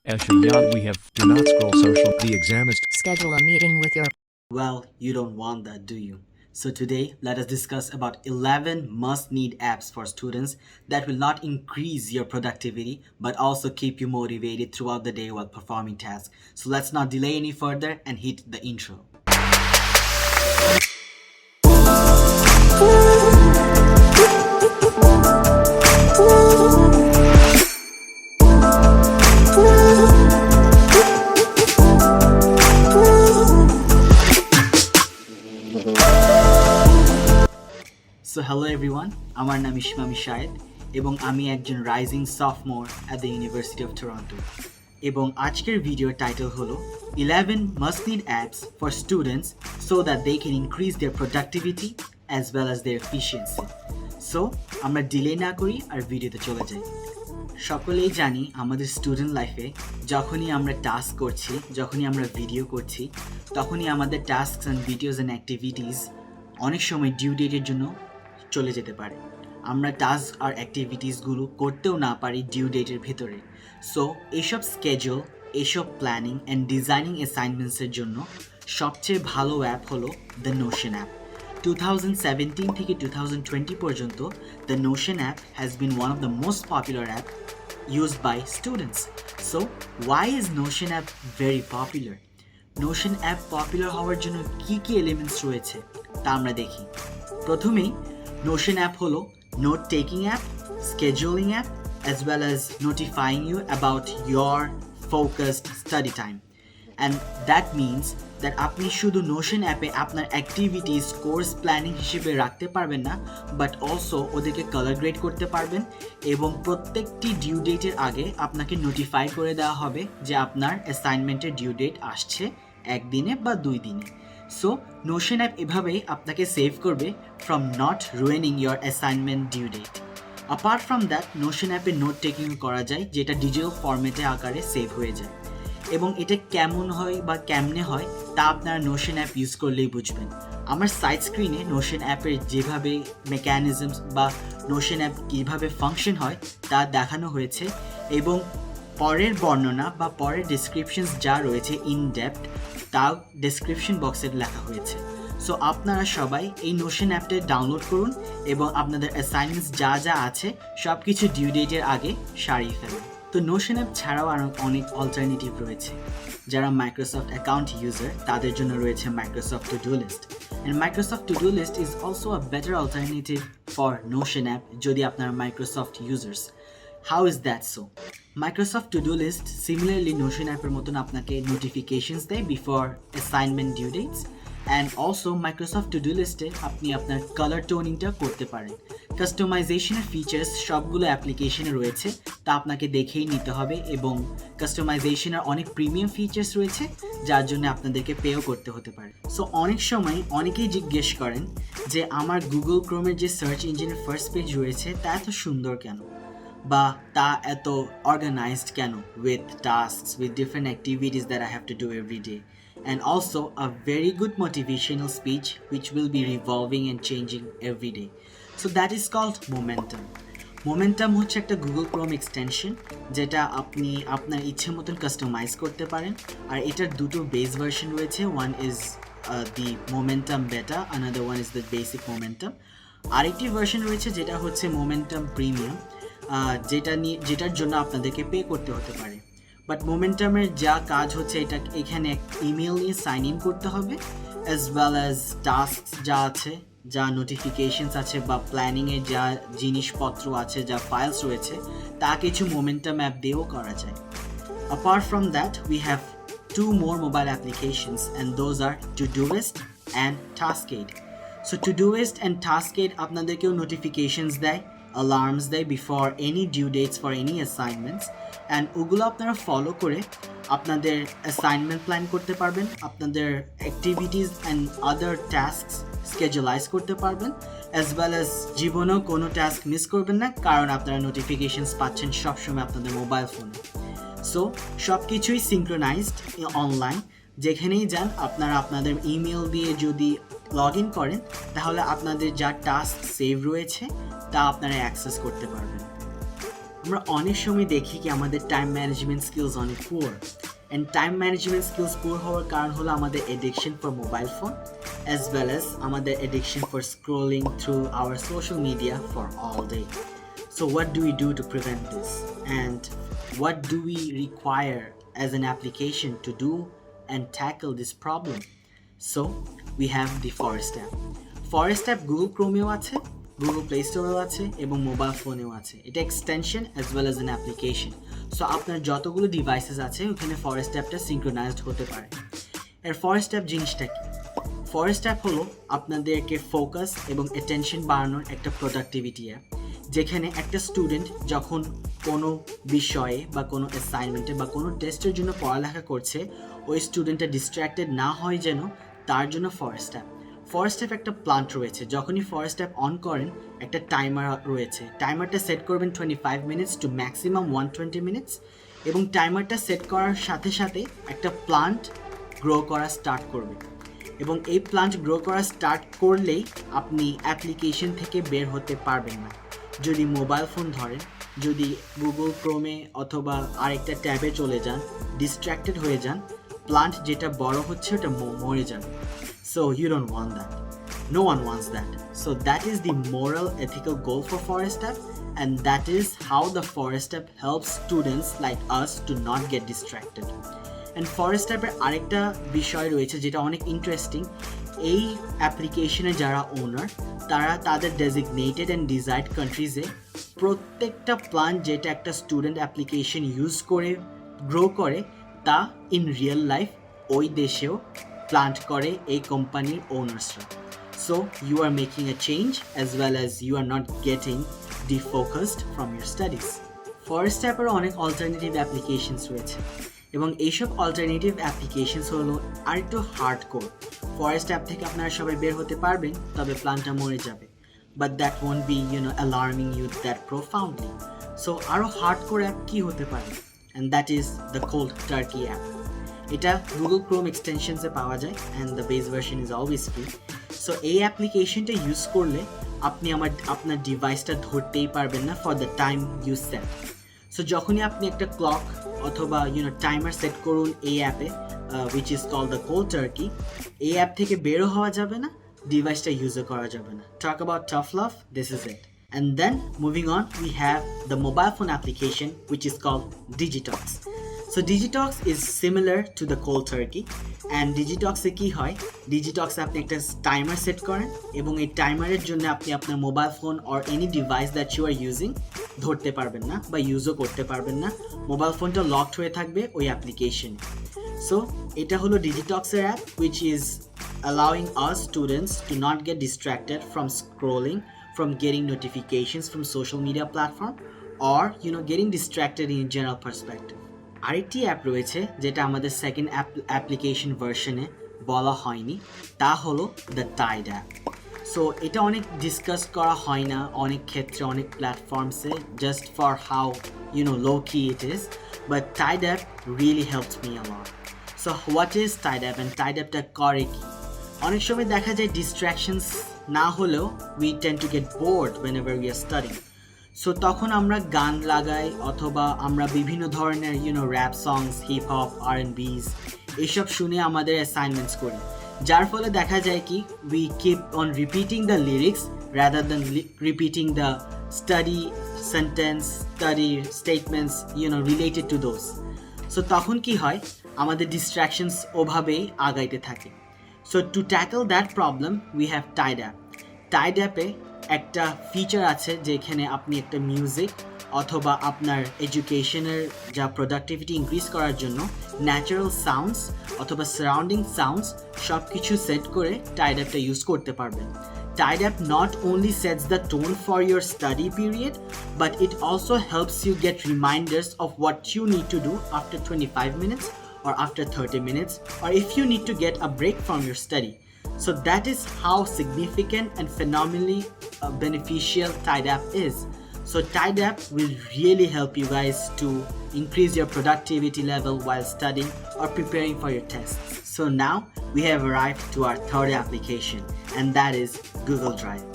Esha we have do not scroll social. The exam is Schedule a meeting with your Well, you don't want that, do you? So today, let us discuss about 11 must-need apps for students that will not increase your productivity but also keep you motivated throughout the day while performing tasks. So let's not delay any further and hit the intro. So hello everyone, আমার নাম ইসমামি শাহেদ এবং আমি একজন rising সফটমোর at the University of Toronto এবং আজকের ভিডিওর title হলো 11 must need apps for students so that they can increase their productivity as well as their efficiency. So আমরা ডিলে না করি আর ভিডিওতে চলে যাই। সকলেই জানি আমাদের স্টুডেন্ট লাইফে যখনই আমরা টাস্ক করছি, যখনই আমরা ভিডিও করছি, তখনই আমাদের tasks and videos and activities অনেক সময় ডিউ ডেটের জন্য চলে যেতে পারে। আমরা টাস্ক আর অ্যাক্টিভিটিসগুলো করতেও না পারি ডিউ ডেটের ভিতরে। সো এইসব স্কেজুল, এইসব প্ল্যানিং অ্যান্ড ডিজাইনিং অ্যাসাইনমেন্টসের জন্য সবচেয়ে ভালো অ্যাপ হলো দ্য নোশন অ্যাপ। 2017 থেকে 2020 পর্যন্ত the Notion app has been one of the most popular app used by students. So why is Notion app very popular? Notion app popular হওয়ার জন্য কি elements রয়েছে তা আমরা দেখি। প্রথমেই Notion app হলো note taking app, scheduling app, as well as notifying you about your focused study time. And that means that আপনি শুধু নোশন অ্যাপে আপনার অ্যাক্টিভিটিস কোর্স প্ল্যানিং হিসেবে রাখতে পারবেন না, বাট অলসো ওদেরকে কালার গ্রেড করতে পারবেন এবং প্রত্যেকটি ডিউ ডেটের আগে আপনাকে নোটিফাই করে দেওয়া হবে যে আপনার অ্যাসাইনমেন্টের ডিউ ডেট আসছে একদিনে বা 2 দিনে। সো নোশন অ্যাপ এভাবেই আপনাকে সেভ করবে from not ruining your assignment due date. Apart from that Notion অ্যাপে নোট টেকিং করা যায়, যেটা ডিজিটাল ফরম্যাটে আকারে সেভ হয়ে যায় এবং এটা কেমন হয় বা কেমনে হয় তা আপনারা নোশন অ্যাপ ইউজ করলেই বুঝবেন। আমার সাইড স্ক্রিনে নোশন অ্যাপের যেভাবে মেকানিজমস বা নোশন অ্যাপ কীভাবে ফাংশন হয় তা দেখানো হয়েছে এবং পরের বর্ণনা বা পরের ডেসক্রিপশনস যা রয়েছে ইন ডেপথ তাও ডেসক্রিপশন বক্সে লেখা হয়েছে। সো আপনারা সবাই এই নোশন অ্যাপটা ডাউনলোড করুন এবং আপনাদের অ্যাসাইনমেন্টস যা আছে সব কিছু ডিউ ডেটের আগে সারিয়ে ফেলুন। তো নোশন অ্যাপ ছাড়াও আরও অনেক অল্টারনেটিভ রয়েছে। যারা মাইক্রোসফট অ্যাকাউন্ট ইউজার তাদের জন্য রয়েছে Microsoft to do list, and Microsoft to do list is also a better alternative for Notion app যদি আপনারা Microsoft users. How is that so? Microsoft to do list similarly Notion অ্যাপের মতন আপনাকে notifications দেয় before assignment due dates, and also Microsoft to do লিস্টে আপনি আপনার colour টোনিংটা করতে পারেন। কাস্টমাইজেশনের ফিচার্স সবগুলো অ্যাপ্লিকেশনে রয়েছে, তা আপনাকে দেখেই নিতে হবে এবং কাস্টমাইজেশনের অনেক প্রিমিয়াম ফিচার্স রয়েছে যার জন্য আপনাদেরকে পেও করতে হতে পারে। সো অনেক সময় অনেকেই জিজ্ঞেস করেন যে আমার গুগল ক্রোমের যে সার্চ ইঞ্জিনের ফার্স্ট পেজ রয়েছে তা এত সুন্দর কেন, বা তা এত অর্গানাইজড কেন with tasks, with different activities that I have to do every day, and also a very good motivational speech which will be revolving and changing every day. So that is called momentum. Momentum হচ্ছে একটা Google Chrome extension যেটা আপনি আপনার ইচ্ছে মতন customise করতে পারেন, আর এটার দুটো বেস ভার্সন রয়েছে। ওয়ান ইজ দি মোমেন্টাম বেটা, another one is the basic momentum. আরেকটি ভার্সন রয়েছে যেটা হচ্ছে মোমেন্টাম প্রিমিয়াম, যেটার জন্য আপনাদেরকে পে করতে হতে পারে। বাট মোমেন্টামের যা কাজ হচ্ছে এটা এখানে ইমেল নিয়ে সাইন ইন করতে হবে, অ্যাজ ওয়েল অ্যাজ টাস্ক যা আছে, যা নোটিফিকেশনস আছে বা প্ল্যানিংয়ের যা জিনিসপত্র আছে, যা ফাইলস রয়েছে তা কিছু মোমেন্টাম অ্যাপ দিয়েও করা যায়। Apart from that we have 2 more mobile applications, and those are Todoist and Taskade. So Todoist and Taskade আপনাদেরকেও নোটিফিকেশনস দেয়, alarms দেয় before any due dates for any assignments, and ওগুলো আপনারা ফলো করে আপনাদের অ্যাসাইনমেন্ট প্ল্যান করতে পারবেন, আপনাদের অ্যাক্টিভিটিস অ্যান্ড আদার টাস্কস স্কেজুলাইজ করতে পারবেন, অ্যাজ ওয়েল অ্যাজ জীবনেও কোনো টাস্ক মিস করবেন না, কারণ আপনারা নোটিফিকেশনস পাচ্ছেন সবসময় আপনাদের মোবাইল ফোনে। সো সব কিছুই সিঙ্ক্রোনাইজড অনলাইন, যেখানেই যান আপনারা আপনাদের ইমেল দিয়ে যদি লগ ইন করেন তাহলে আপনাদের যা টাস্ক সেভ রয়েছে তা আপনারা অ্যাক্সেস করতে পারবেন। আমরা অনেক সময় দেখি কি আমাদের টাইম ম্যানেজমেন্ট স্কিলস অনেক poor, and time management skills poor হওয়ার কারণ হলো আমাদের addiction for mobile phone as well as আমাদের addiction for scrolling through our social media for all day. So what do we do to prevent this, and what do we require as an application to do and tackle this problem? So we have the Forest app. Forest app Google Chromeও আছে, Google Play Storeও আছে এবং mobile ফোনেও আছে. এটা extension as well as an application. So আপনার যতগুলো devices আছে ওখানে ফরেস্ট অ্যাপটা সিঙ্ক্রোনাইজড হতে পারে. এর ফরেস্ট অ্যাপ জিনিসটা কি? ফরেস্ট অ্যাপ হলো আপনাদেরকে ফোকাস এবং অ্যাটেনশন বাড়ানোর একটা প্রোডাক্টিভিটি অ্যাপ, যেখানে একটা স্টুডেন্ট যখন কোনো বিষয়ে বা কোনো অ্যাসাইনমেন্টে বা কোনো টেস্টের জন্য পড়ালেখা করছে, ওই স্টুডেন্টটা ডিস্ট্র্যাক্টেড না হয় যেন, তার জন্য ফরেস্ট অ্যাপ. ফরেস্ট অ্যাপ একটা প্লান্ট রয়েছে, যখনই ফরেস্ট অ্যাপ অন করেন একটা টাইমার রয়েছে. টাইমারটা সেট করবেন 25 মিনিটস টু ম্যাক্সিমাম 120 মিনিটস, এবং টাইমারটা সেট করার সাথে সাথে একটা প্লান্ট গ্রো করা স্টার্ট করবে. এবং এই প্লান্ট গ্রো করা স্টার্ট করলেই আপনি অ্যাপ্লিকেশন থেকে বের হতে পারবেন না. যদি মোবাইল ফোন ধরেন, যদি গুগল ক্রোমে অথবা আরেকটা ট্যাবে চলে যান, ডিস্ট্র্যাক্টেড হয়ে যান, প্লান্ট যেটা বড় হচ্ছে ওটা মরে যাবে. So you don't want that. No one wants that. So that is the moral ethical goal for Forest App, and that is how the Forest App helps students like us to not get distracted. And Forest App এর আরেকটা বিষয় রয়েছে যেটা অনেক interesting. এই অ্যাপ্লিকেশনে যারা ওনার, তারা তাদের ডেজিগনেটেড অ্যান্ড ডিজায়ার্ড কান্ট্রিজে প্রত্যেকটা প্ল্যান্ট যেটা একটা স্টুডেন্ট অ্যাপ্লিকেশন ইউজ করে গ্রো করে, তা ইন রিয়েল লাইফ ওই দেশেও প্লান্ট করে এই কোম্পানির ওনার্সরা. So you are making a change as well as you are not getting defocused from your studies. Forest অ্যাপেরও অনেক অল্টারনেটিভ অ্যাপ্লিকেশনস রয়েছে, এবং এইসব অল্টারনেটিভ অ্যাপ্লিকেশনস হলো আর একটু হার্ড কোর. ফরেস্ট অ্যাপ থেকে আপনারা সবাই বের হতে পারবেন, তবে প্ল্যান্টটা মরে যাবে, but that won't be alarming you that profoundly. So আরও হার্ড কোর অ্যাপ কী হতে পারে? And that is the Cold Turkey app. এটা গুগল ক্রোম এক্সটেনশনসে পাওয়া যায়, and the base version is always free. So এই অ্যাপ্লিকেশনটা ইউজ করলে আপনি আপনার ডিভাইসটা ধরতেই পারবেন না for the time you set. So যখনই আপনি একটা ক্লক অথবা টাইমার সেট করুন এই অ্যাপে, which is called the cold turkey, এই অ্যাপ থেকে বেরো হওয়া যাবে না, ডিভাইসটা ইউজও করা যাবে না. Talk about tough love, this is it. And then moving on, we have the mobile phone application which is called Digitox. So Digitox is similar to the cold turkey, and Digitox এ কি হয়? Digitox আপনি একটা timer set করেন, এবং এই টাইমারের জন্য আপনি আপনার mobile phone or any device that you are using ধরতে পারবেন না বা ইউজও করতে পারবেন না. মোবাইল ফোনটা লকড হয়ে থাকবে ওই অ্যাপ্লিকেশনে. সো এটা হলো ডিজিটক্সের app, which is allowing us students to not get distracted from scrolling, from getting notifications from social media platform, or getting distracted in general perspective. আরেকটি অ্যাপ রয়েছে যেটা আমাদের সেকেন্ড অ্যাপ্লিকেশন ভার্সনে বলা হয়নি, তা হলো দ্য টাইড অ্যাপ. সো এটা অনেক ডিসকাস করা হয় না অনেক ক্ষেত্রে, অনেক প্ল্যাটফর্মসে, just for how low key it is, but Tide app really helped me a lot. So what is Tide app, and Tide app টা করে কি? অনেক সময় দেখা যায় ডিস্ট্রাকশনস না হলেও we tend to get bored whenever we are studying. So তখন আমরা গান লাগাই, অথবা আমরা বিভিন্ন ধরনের র্যাপ সংস, হিপ হপ, R&Bs এইসব শুনে আমাদের অ্যাসাইনমেন্টস করি, যার ফলে দেখা যায় কি we keep on repeating the lyrics rather than repeating the study sentence, study statements related to those. So তখন কি হয়, আমাদের ডিস্ট্রাকশনস ওভাবেই আগাইতে থাকে. So to tackle that problem we have Tide app. Tide অ্যাপে একটা ফিচার আছে যেখানে আপনি একটা মিউজিক অথবা আপনার এডুকেশনের যা প্রোডাক্টিভিটি ইনক্রিজ করার জন্য ন্যাচারাল সাউন্ডস অথবা সারাউন্ডিং সাউন্ডস সব কিছু সেট করে টাইড অ্যাপটা ইউজ করতে পারবেন. Tide app not only sets the tone for your study period, but it also helps you get reminders of what you need to do after 25 minutes or after 30 minutes, or if you need to get a break from your study. So that is how significant and phenomenally beneficial Tide app is. So Tide app will really help you guys to increase your productivity level while studying or preparing for your tests. So now we have arrived to our third application, and that is Google Drive.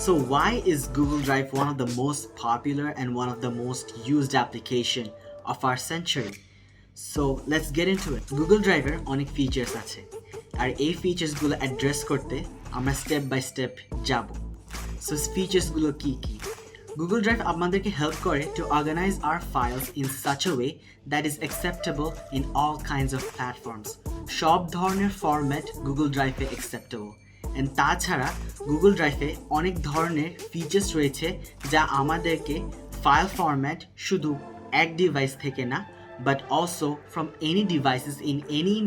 So why is Google Drive one of the most popular and one of the most used application of our century? So let's get into it. Google Drive এর অনেক features আছে আর এই ফিচার্সগুলো address করতে আমরা step by step যাব। So ফিচার্সগুলো কি কি? Google Drive আমাদেরকে হেল্প করে to organize our files in such a way that is acceptable in all kinds of platforms. সব ধরনের format Google Drive A acceptable. And তাছাড়া Google Drive এ অনেক ধরনের ফিচার্স রয়েছে যা আমাদেরকে ফাইল ফরম্যাট শুধু এক ডিভাইস থেকে না but also from any devices in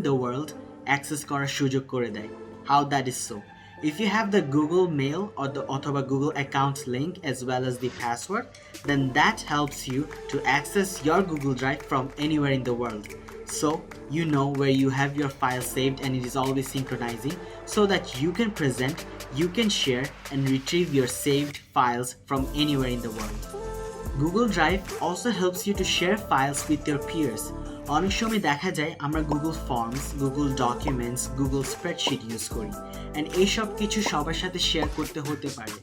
the world access করার সুযোগ করে দেয়। How that is so? If you have the Google Mail or the অথবা Google account link as well as the password, then that helps you to access your Google Drive from anywhere in the world. So you know where you have your file saved and it is always synchronizing so that you can present, you can share and retrieve your saved files from anywhere in the world. Google Drive also helps you to share files with your peers. অনেক সময় দেখা যায় আমরা Google Forms, Google Documents, Google Spreadsheet use করি and এইসব কিছু সবার সাথে শেয়ার করতে হতে পারে।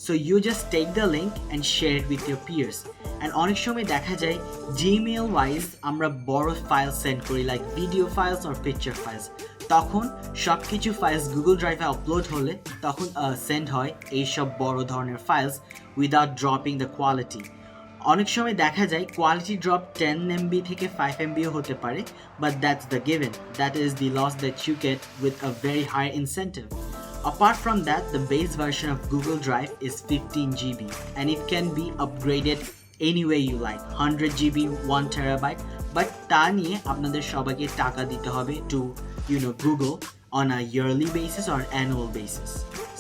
So you just take the link and share it with your peers. And অনেক সময় দেখা যায় Gmail wise আমরা বড় ফাইল সেন্ড করি like video files or picture files. তখন সব কিছু ফাইলস Google Drive এ আপলোড হলে তখন সেন্ড হয় এইসব বড় ধরনের files without dropping the quality. অনেক সময় দেখা যায় কোয়ালিটি ড্রপ 10 MB থেকে 5 MB হতে পারে but that's the given, that is the loss that you get with a very high incentive. Apart from that, the base version of Google Drive is 15 GB and it can be upgraded any way you like, 100 GB, 1 terabyte, but তা নিয়ে আপনাদের সবাইকে টাকা দিতে হবে to Google on a yearly basis or annual basis.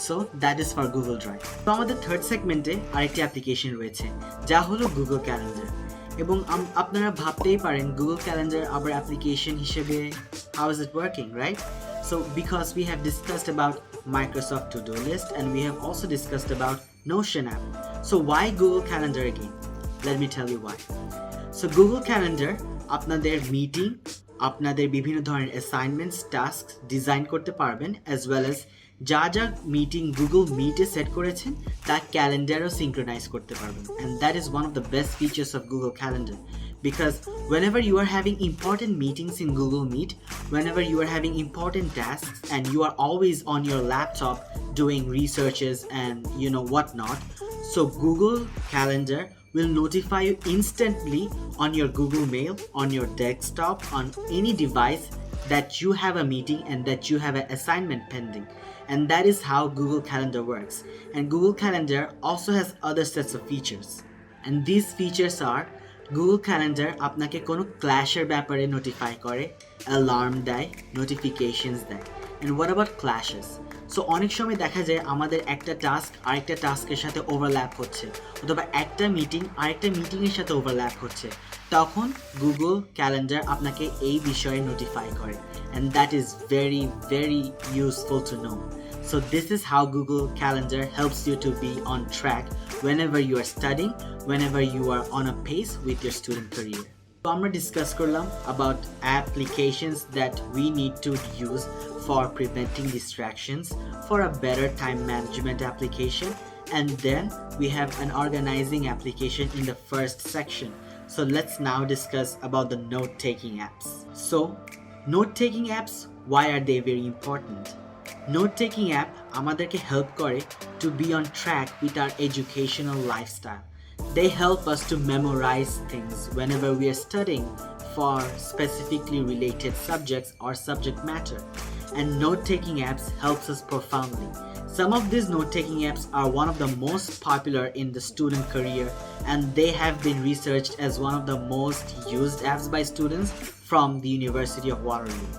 So that is for Google Drive. তো আমাদের third সেগমেন্টে আরেকটি অ্যাপ্লিকেশন রয়েছে যা হলো Google Calendar এবং আপনারা ভাবতেই পারেন Google Calendar আবার অ্যাপ্লিকেশন হিসেবে how is it working, right? So because we have discussed about Microsoft To-Do List and we have also discussed about Notion app. So why Google Calendar again? Let me tell you why. So Google Calendar আপনাদের meeting, আপনাদের বিভিন্ন ধরনের assignments, task design করতে পারবেন as well as যা যা meeting Google Meet এ set করেছেন তা ক্যালেন্ডারও সিঙ্ক্রোনাইজ করতে পারবেন and that is one of the best features of Google Calendar because whenever you are having important meetings in Google Meet, whenever you are having important tasks and you are always on your laptop doing researches and whatnot, so Google Calendar will notify you instantly on your Google Mail, on your desktop, on any device that you have a meeting and that you have an assignment pending. And that is how Google Calendar works. And Google Calendar also has other sets of features. And these features are Google Calendar আপনাকে কোনো ক্ল্যাশের ব্যাপারে notify করে, alarm দেয়, notifications দেয়। And what about clashes? So অনেক সময় দেখা যায় আমাদের একটা টাস্ক আরেকটা টাস্কের সাথে ওভারল্যাপ হচ্ছে অথবা একটা মিটিং আরেকটা মিটিংয়ের সাথে ওভারল্যাপ হচ্ছে, তখন Google Calendar আপনাকে এই বিষয়ে নোটিফাই করে and that is very very useful to know. So this is how Google Calendar helps you to be on track whenever you are studying, whenever you are on a pace with your student career. So আমরা discuss করলাম about applications that we need to use for preventing distractions, for a better time management application, and then we have an organizing application in the first section. So let's now discuss about the note-taking apps. So note-taking apps, why are they very important? Note-taking app আমাদেরকে help করে to be on track with our educational lifestyle. They help us to memorize things whenever we are studying for specifically related subjects or subject matter. And note-taking apps helps us profoundly. Some of these note-taking apps are one of the most popular in the student career and they have been researched as one of the most used apps by students from the University of Waterloo.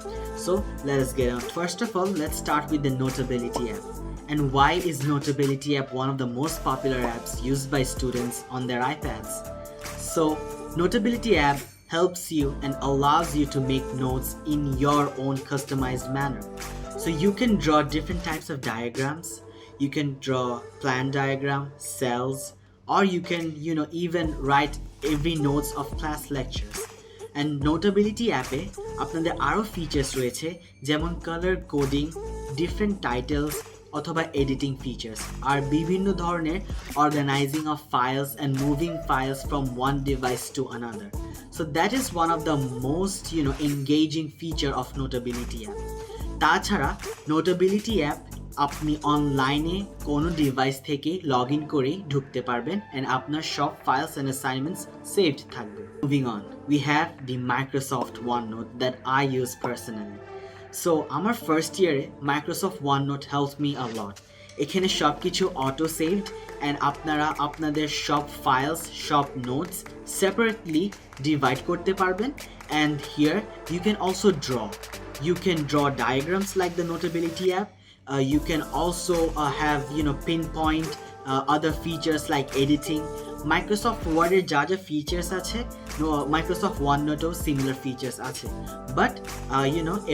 So let us get on. First of all, let's start with the Notability app. And why is Notability app one of the most popular apps used by students on their iPads? So Notability app helps you and allows you to make notes in your own customized manner. So you can draw different types of diagrams. You can draw plan diagram, cells, or you can even write every notes of class lectures. And Notability app এ আপনাদের আরো features রয়েছে যেমন color coding, different titles, অথবা editing features আর বিভিন্ন ধরনের organising of files and moving files from one device to another so that is one of the most engaging feature of Notability app তাছাড়া Notability app আপনি অনলাইনে কোনো device থেকে log in করেই ঢুকতে পারবেন অ্যান্ড আপনার সব ফাইলস অ্যান্ড অ্যাসাইনমেন্টস সেভড থাকবে moving on we have the Microsoft OneNote that I use personally so আমার ফার্স্ট ইয়ারে Microsoft OneNote help me a lot এখানে সব কিছু অটো সেভড অ্যান্ড আপনারা আপনাদের সব ফাইলস সব নোটস সেপারেটলি ডিভাইড করতে পারবেন and here you can also you can draw diagrams like the Notability app. You can also have pinpoint other features like editing. Microsoft Word এর যা যা features আছে Microsoft OneNote ও similar features আছে but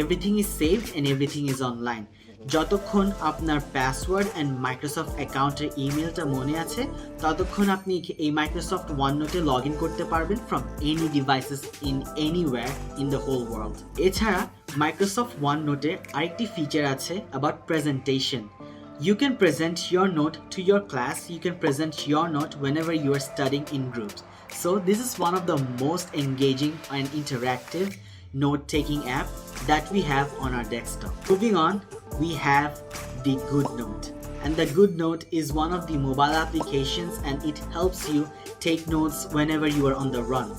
everything is saved and everything is online যতক্ষণ আপনার password and Microsoft অ্যাকাউন্টের ইমেলটা মনে আছে ততক্ষণ আপনি এই মাইক্রোসফট OneNote এ লগ ইন করতে পারবেন from any devices in anywhere in the whole world এছাড়া মাইক্রোসফট OneNote এর আরেকটি ফিচার আছে about presentation You can present your note to your class. You can present your note whenever you are studying in groups. So this is one of the most engaging and interactive note-taking app that we have on our desktop. Moving on, we have the GoodNote. And the GoodNote is one of the mobile applications and it helps you take notes whenever you are on the run.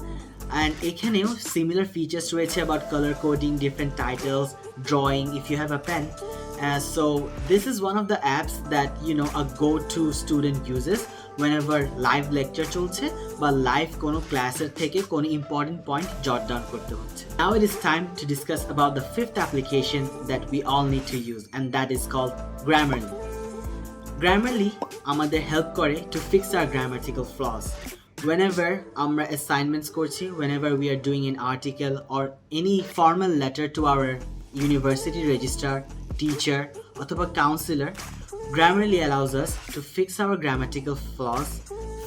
And এখানেও similar features রয়েছে about color coding, different titles, drawing if you have a pen. So this is one of the apps that a go-to student uses whenever live lecture চলছে বা live কোনো ক্লাসের থেকে কোনো important point jot down করতে হচ্ছে. Now it is time to discuss about the fifth application that we all need to use and that is called Grammarly. Grammarly আমাদের help করে to fix our grammatical flaws. Whenever আমরা assignments করছি, whenever we are doing an article or any formal letter to our university registrar, teacher অথবা counselor, Grammarly allows us to fix our grammatical flaws,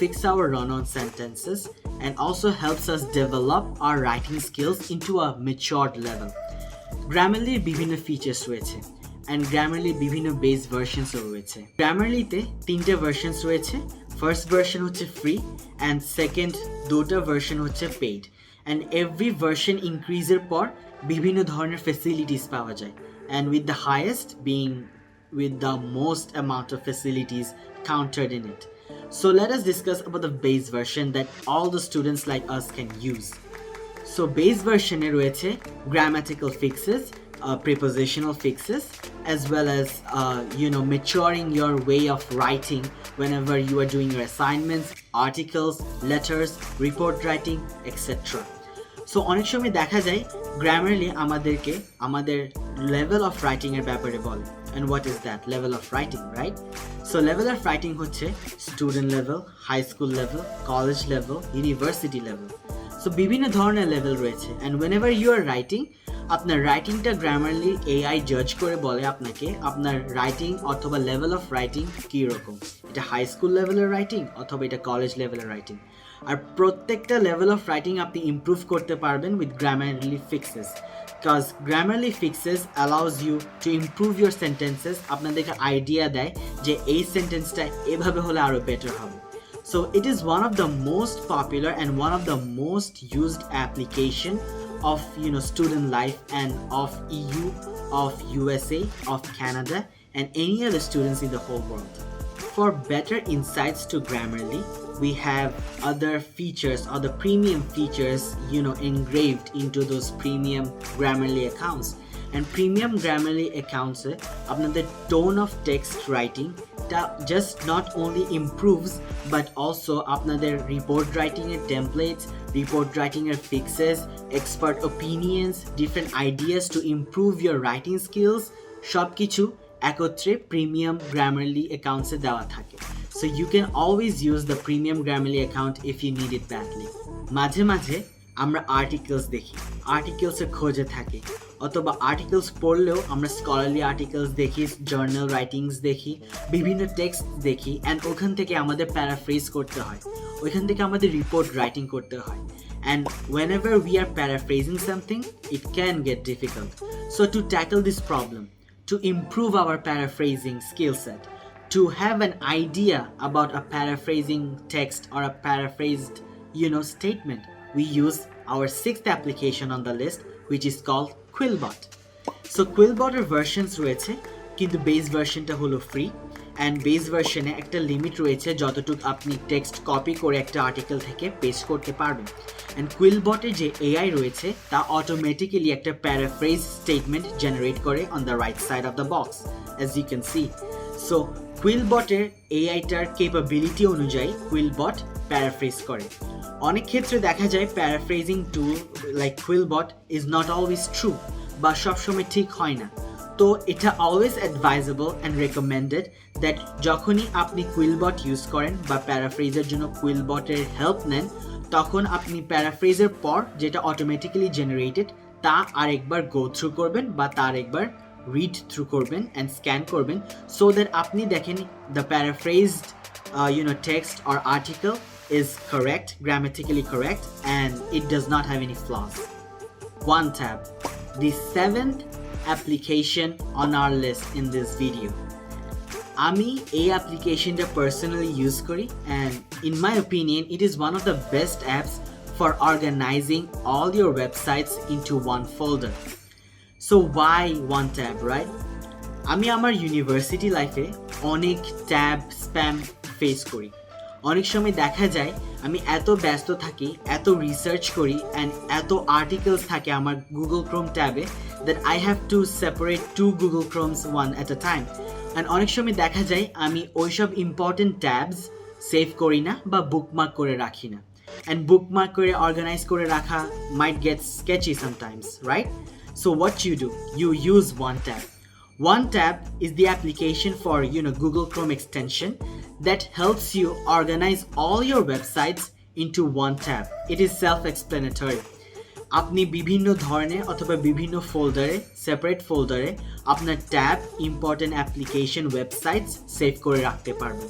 fix our run-on sentences, and also helps us develop our writing skills into a matured level. Grammarly বিভিন্ন features রয়েছে and Grammarly বিভিন্ন base versions রয়েছে. Grammarly-তে তিনটে versions রয়েছে. First version হচ্ছে free and second দুটো version হচ্ছে paid. And every version increase এর পর বিভিন্ন ধরনের facilities পাওয়া যায়. And with the highest being with the most amount of facilities counted in it. So let us discuss about the base version that all the students like us can use. So base version এ রয়েছে grammatical fixes, prepositional fixes, as well as maturing your way of writing whenever you are doing your assignments, articles, letters, report writing, etc. So অনেক সময় দেখা যায় Grammarly আমাদেরকে আমাদের level of writing এর ব্যাপারে বলে and what is that level of writing, right? So level of writing হচ্ছে student level, high school level, college level, university level. So বিভিন্ন ধরনের level রয়েছে and whenever you are writing আপনার রাইটিংটা Grammarly AI জাজ করে বলে আপনাকে আপনার রাইটিং অথবা লেভেল অফ রাইটিং কী রকম এটা হাই স্কুল লেভেলের রাইটিং অথবা এটা কলেজ লেভেলের রাইটিং আর প্রত্যেকটা লেভেল অফ রাইটিং আপনি ইমপ্রুভ করতে পারবেন with Grammarly fixes because Grammarly fixes allows you to improve your sentences আপনাদেরকে আইডিয়া দেয় যে এই সেন্টেন্সটা এভাবে হলে আরো বেটার হবে so it is one of the most popular and one of the most used application of student life and of EU, of USA, of Canada and any other students in the whole world. For better insights to Grammarly, we have other features or the premium features engraved into those premium Grammarly accounts. And premium Grammarly accounts আপনাদের tone of text writing just not only improves but also আপনাদের report writing এর templates, report writing এর fixes, expert opinions, different ideas to improve your writing skills সবকিছু একত্রে premium Grammarly accounts এ দেওয়া থাকে. So you can always use the premium Grammarly account if you need it badly. মাঝে মাঝে আমরা articles দেখি আর্টিকেলসের খোঁজে থাকি অথবা আর্টিকেলস পড়লেও আমরা স্কলারলি আর্টিকেলস দেখি জার্নাল রাইটিংস দেখি বিভিন্ন টেক্সট দেখি অ্যান্ড ওখান থেকে আমাদের প্যারাফ্রেজ করতে হয় ওইখান থেকে আমাদের রিপোর্ট রাইটিং করতে হয় and whenever we are paraphrasing something it can get difficult so to tackle this problem to improve our paraphrasing skill set, to have an idea about a paraphrasing text or a paraphrased, statement, we use our sixth application on the list, which is called Quillbot. So Quillbot এর versions রয়েছে, কিন্তু base ভার্সনটা হলো free, and base ভার্সনে একটা limit রয়েছে যতটুকু আপনি টেক্সট কপি করে একটা আর্টিকেল থেকে পেস্ট করতে পারবেন। অ্যান্ড Quillbot-এর যে এআই রয়েছে তা অটোমেটিক্যালি একটা প্যারাফ্রেজ স্টেটমেন্ট জেনারেট করে on the right side of the box, as you can see. So Quillbot-এর এআইটার ক্যাপাবিলিটি অনুযায়ী Quillbot প্যারাফ্রেজ করে। অনেক ক্ষেত্রে দেখা যায় paraphrasing tool like Quillbot is not always true, বা সবসময় ঠিক হয় না। তো এটা always advisable and recommended that যখনই আপনি Quillbot ইউজ করেন বা প্যারাফ্রেজের জন্য Quillbot-এর হেল্প নেন, তখন আপনি প্যারাফ্রেজের পর যেটা অটোমেটিক্যালি জেনারেটেড তা আরেকবার গো থ্রু করবেন বা তার একবার রিড থ্রু করবেন অ্যান্ড স্ক্যান করবেন, সো দ্যাট আপনি দেখেন the প্যারাফ্রেজড text or article is correct, grammatically correct, and it does not have any flaws. OneTab, the seventh application on our list in this video. আমি এই অ্যাপ্লিকেশনটা personally use করি, and in my opinion it is one of the best apps for organising all your websites into one folder. So why OneTab, right? আমি আমার university লাইফে অনেক tab spam face করি। অনেক সময় দেখা যায় আমি এত ব্যস্ত থাকি, এত রিসার্চ করি, অ্যান্ড এত আর্টিকেলস থাকে আমার গুগল ক্রোম ট্যাবে that I have to separate to Google Chromes one at a time. And অনেক সময় দেখা যায় আমি ওইসব ইম্পর্টেন্ট ট্যাবস সেভ করি না বা বুকমার্ক করে রাখি না, অ্যান্ড বুকমার্ক করে অর্গানাইজ করে রাখা might get sketchy sometimes, right? So what you do, you use OneTab. OneTab is the application for Google Chrome extension that helps you organize all your websites into one tab. It is self-explanatory. আপনি বিভিন্ন ধরনের অথবা বিভিন্ন ফোল্ডারে, separate ফোল্ডারে আপনার tab, important application, websites save করে রাখতে পারবেন।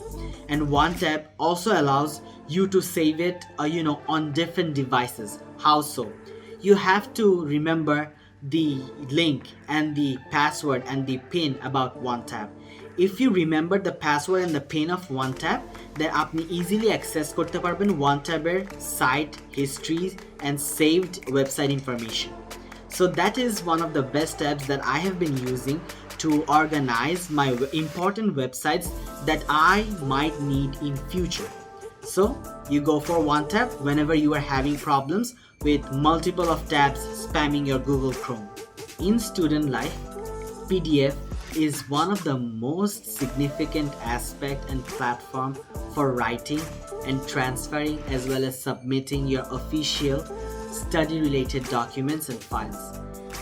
And OneTab also allows you to save it on different devices. How so? You have to remember the link and the password and the pin about OneTab. If you remember the password and the pin of OneTab, then আপনি easily access করতে পারবেন OneTab-এর site histories and saved website information. So that is one of the best apps that I have been using to organize my important websites that I might need in future. So you go for OneTab whenever you are having problems with multiple of tabs spamming your Google Chrome. In student life, PDF is one of the most significant aspect and platform for writing and transferring as well as submitting your official study related documents and files.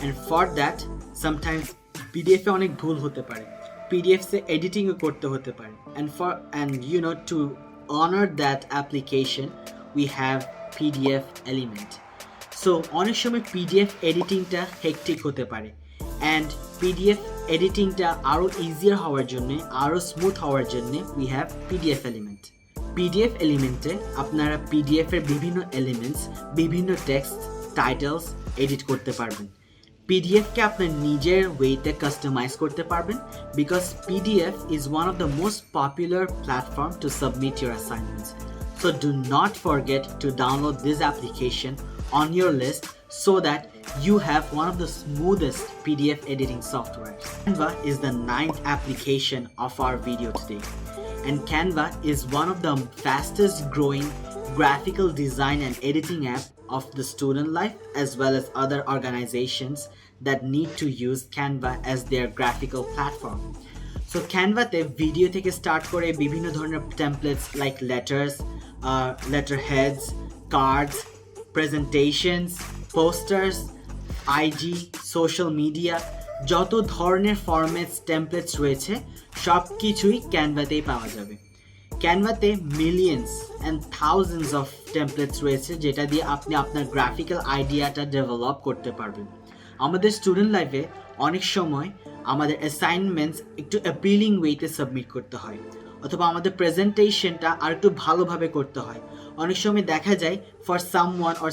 And for that, sometimes PDF এ অনেক ভুল হতে পারে, PDF সে editing করতে হতে পারে, and to honor that application we have PDF element. So অনেক সময় PDF এডিটিংটা hectic হতে পারে, অ্যান্ড PDF এডিটিংটা আরও ইজিয়ার হওয়ার জন্য, আরও স্মুথ হওয়ার জন্য we have PDF element. PDF এলিমেন্টে আপনারা PDF এর বিভিন্ন এলিমেন্টস, বিভিন্ন টেক্সট, টাইটেলস এডিট করতে পারবেন। PDFকে আপনার নিজের ওয়েতে কাস্টমাইজ করতে পারবেন, because PDF is one of the most popular platform to submit your assignments. So do not forget to download this application on your list so that you have one of the smoothest PDF editing software. Canva is the 9th application of our video today. And Canva is one of the fastest growing graphical design and editing app of the student life as well as other organizations that need to use Canva as their graphical platform. So Canva-তে video থেকে start করে বিভিন্ন ধরনের templates like letters, letterheads, cards, presentations, posters, IG, social media, যত ধরনের formats, templates রয়েছে সব কিছুই ক্যানভাতেই পাওয়া যাবে। ক্যানভাতে millions and thousands of templates রয়েছে যেটা দিয়ে আপনি আপনার গ্রাফিক্যাল আইডিয়াটা ডেভেলপ করতে পারবেন। আমাদের স্টুডেন্ট লাইফে অনেক সময় আমাদের অ্যাসাইনমেন্টস একটু অ্যাপিলিং ওয়েতে সাবমিট করতে হয়, অথবা আমাদের প্রেজেন্টেশনটা আর একটু ভালোভাবে করতে হয়। অনেক সময় দেখা যায় for someone or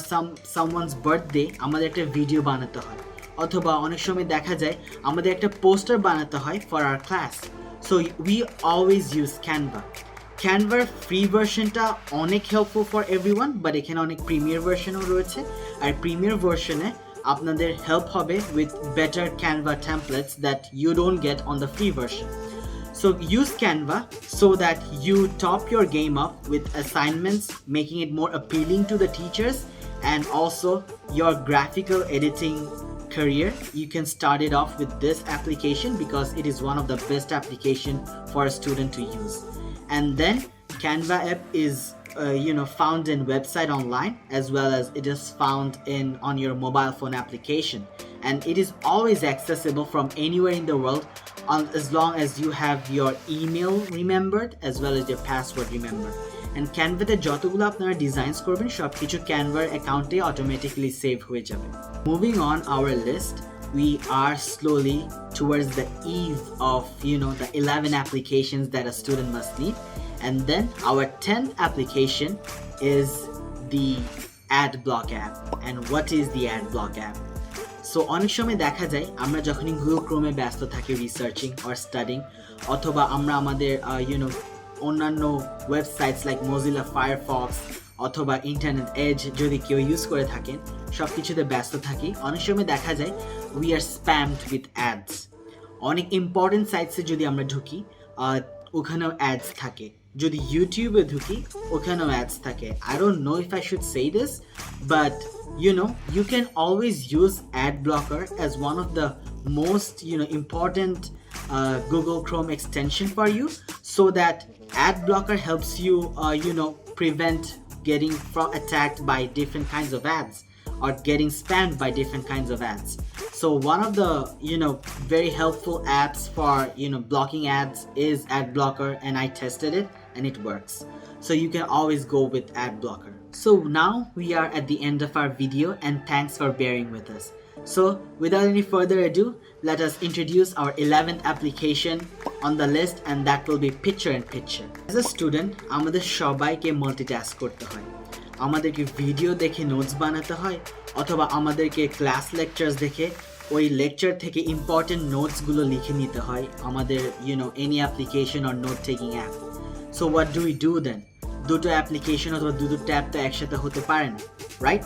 someone's birthday আমাদের একটা ভিডিও বানাতে হয়, অথবা অনেক সময় দেখা যায় আমাদের একটা পোস্টার বানাতে হয় for our class, so we always use Canva. ক্যানভার ফ্রি ভার্সনটা অনেক হেল্পফুল ফর এভরিওয়ান, বাট এখানে অনেক প্রিমিয়ার ভার্সনও রয়েছে, আর প্রিমিয়ার ভার্সনে আপনাদের হেল্প হবে with better Canva templates that you don't get on the free version. So use Canva so that you top your game up with assignments, making it more appealing to the teachers, and also your graphical editing career. You can start it off with this application because it is one of the best application for a student to use. And then Canva app is found in website online, as well as it is found on your mobile phone application, and it is always accessible from anywhere in the world, as long as you have your email remembered as well as your password remembered. And Canva te যতগুলো আপনারা designs করবেন সবকিছু Canva অ্যাকাউন্টে automatically save হয়ে যাবে. Moving on our list, we are slowly towards the eve of the 11 applications that a student must need, and then our 10th application is the AdBlock app. And what is the AdBlock app? So অনেক সময় দেখা যায় আমরা যখনই Google ক্রোমে ব্যস্ত থাকি researching or studying, অথবা আমরা আমাদের অন্যান্য ওয়েবসাইটস লাইক মোজিলা ফায়ারফক্স অথবা ইন্টারনেট এজ যদি কেউ ইউজ করে থাকেন, সব কিছুতে ব্যস্ত থাকি, অনেক সময় দেখা যায় উই আর স্প্যামড উইথ অ্যাডস. অনেক ইম্পর্টেন্ট সাইটসে যদি আমরা ঢুকি ওখানেও অ্যাডস থাকে, যদি ইউটিউবে ঢুকি ওখানেও অ্যাডস থাকে. I don't know if I should say this, but you can always use ad blocker as one of the most important Google Chrome extension for you, so that ad blocker helps you prevent getting attacked by different kinds of ads or getting spammed by different kinds of ads. So one of the very helpful apps for blocking ads is ad blocker, and I tested it and it works. So you can always go with ad blocker. So now we are at the end of our video, and thanks for bearing with us. So without any further ado, let us introduce our 11th application on the list, and that will be picture in picture. As a student, আমাদের সবাইকে multitask করতে হয়. আমাদেরকে video দেখে notes বানাতে হয়, অথবা আমাদেরকে ক্লাস লেকচার্স দেখে ওই লেকচার থেকে ইম্পর্টেন্ট নোটসগুলো লিখে নিতে হয় আমাদের any application or note taking app. So what do we do then? দুটো অ্যাপ্লিকেশন অথবা দুটো ট্যাব তো একসাথে হতে পারে না, right?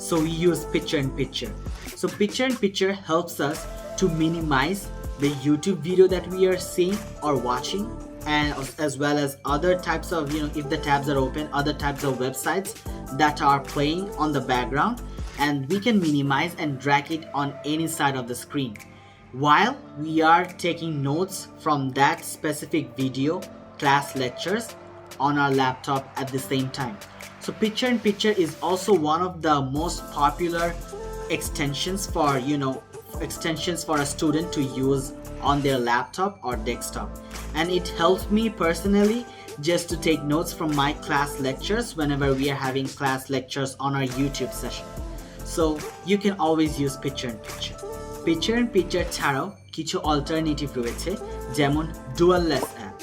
So we use picture in picture. So picture in picture helps us to minimize the YouTube video that we are seeing or watching, and as well as other types of if the tabs are open, other types of websites that are playing on the background, and we can minimize and drag it on any side of the screen while we are taking notes from that specific video, class lectures on our laptop at the same time. So picture in picture is also one of the most popular extensions for a student to use on their laptop or desktop, and it helps me personally just to take notes from my class lectures whenever we are having class lectures on our YouTube session. So you can always use picture in picture. Picture in picture ছাড়াও কিছু alternative রয়েছে, যেমন Dualless app.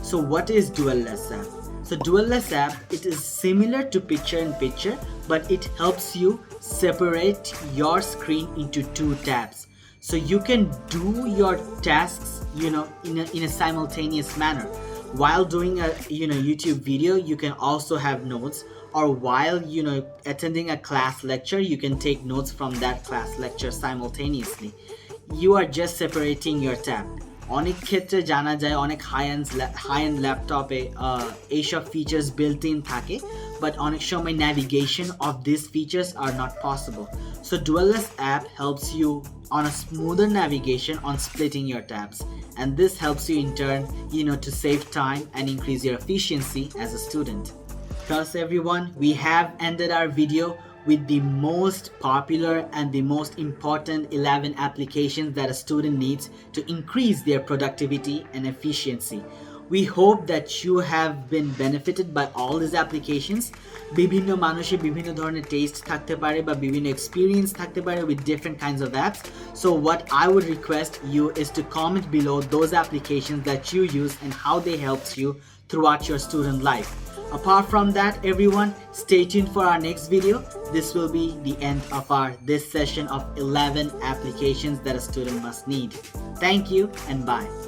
So what is Dualless app? So Dualless app, it is similar to picture in picture, but it helps you separate your screen into two tabs. So you can do your tasks, in a simultaneous manner. While doing a YouTube video, you can also have notes, or while attending a class lecture, you can take notes from that class lecture simultaneously. You are just separating your tab. অনেক ক্ষেত্রে জানা যায় অনেক high end ল্যাপটপে এইসব features built in থাকে, but অনেক সময় navigation of this features are not possible. So Dualless app helps you on a smoother navigation on splitting your tabs, and this helps you in turn to save time and increase your efficiency as a student. Thus everyone, we have ended our video with the most popular and the most important 11 applications that a student needs to increase their productivity and efficiency. We hope that you have been benefited by all these applications. বিভিন্ন মানুষের বিভিন্ন ধরনের test থাকতে পারে বা বিভিন্ন experience থাকতে পারে with different kinds of apps. So what I would request you is to comment below those applications that you use and how they helped you throughout your student life. Apart from that, everyone, stay tuned for our next video. This will be the end of this session of 11 applications that a student must need. Thank you and bye.